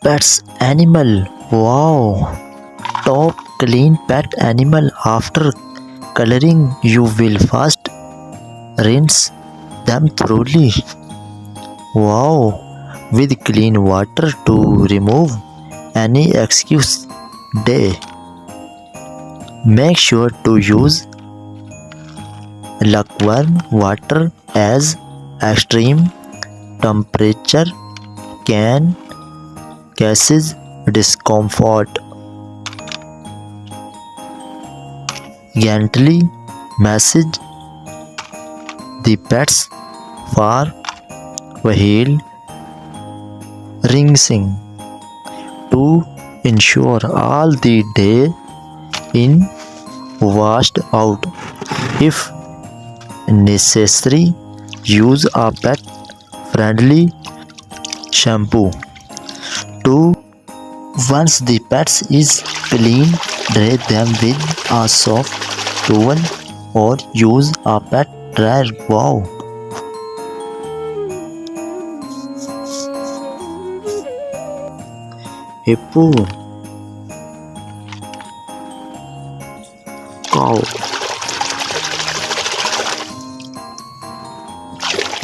Pets animal. Wow. Top clean pet animal. After coloring, you will first rinse them thoroughly. Wow. With clean water to remove any excess day. Make sure to use lukewarm water as extreme temperature can cause discomfort. Gently massage the pets for while rinsing to ensure all the day in washed out. If necessary, use a pet friendly shampoo to once the pets is clean, dry them with a soft towel or use a pet dryer. Wow. Hippo. Cow.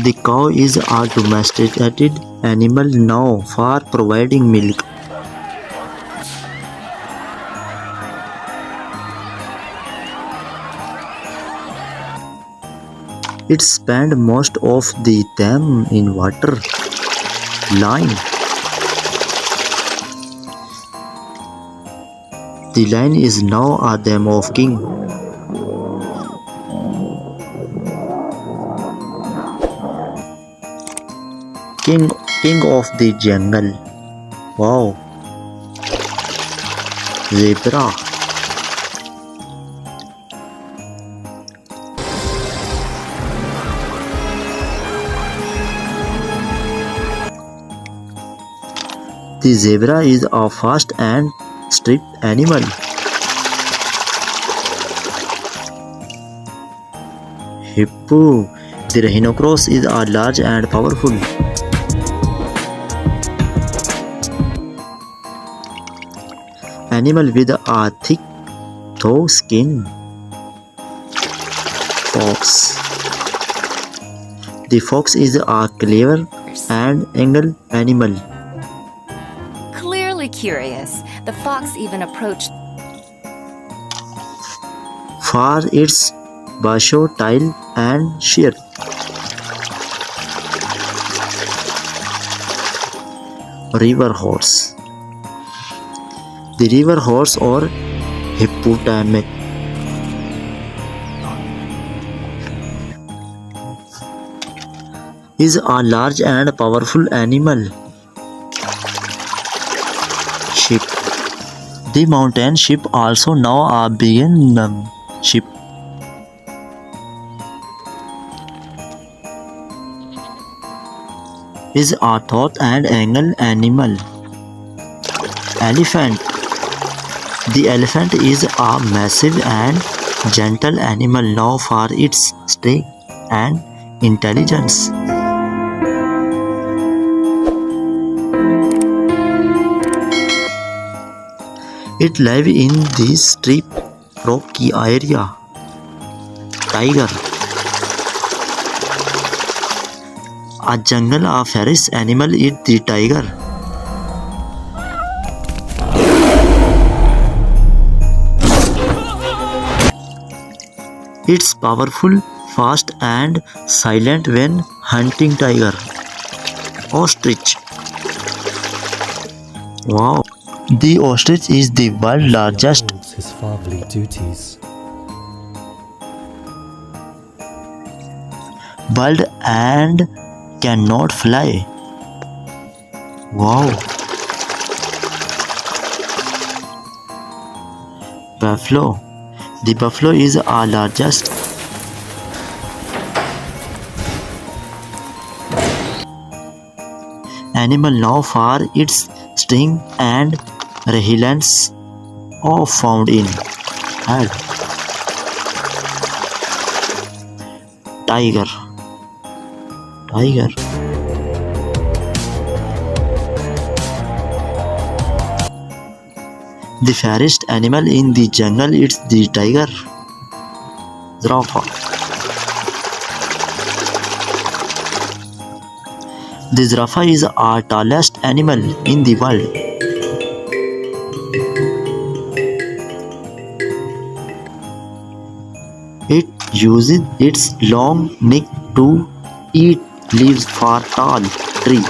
The cow is a domesticated animal now for providing milk. It spends most of the time in water. Lion. The lion is now a dam of king. King of the jungle. Wow. Zebra. The zebra is a fast and swift animal. Hippo. The rhinoceros is a large and powerful animal with a thick tough skin. Fox. The fox is a clever and angle animal. Clearly curious, the fox even approached For its versatile and sheer. River horse. The river horse or hippopotamus is a large and powerful animal. Sheep. The mountain sheep, also known as Bighorn sheep, is a thought and angle animal. Elephant. The elephant is a massive and gentle animal known for its strength and intelligence. It lives in the steep rocky area. Tiger. A jungle of ferocious animal is the tiger. It's powerful, fast and silent when hunting. Tiger. Ostrich. Wow. The ostrich is the world's largest his fatherly duties. bird and cannot fly. Wow. Buffalo. The buffalo is our largest animal known for its strength and resilience, all found in head. Tiger. Tiger. The fairest animal in the jungle is the tiger. Giraffe. The giraffe is the tallest animal in the world. It uses its long neck to eat leaves for tall trees.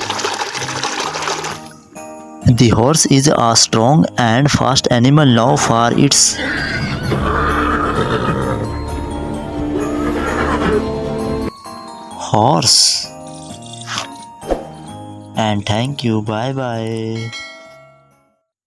The horse is a strong and fast animal known for its horse. And thank you. Bye bye.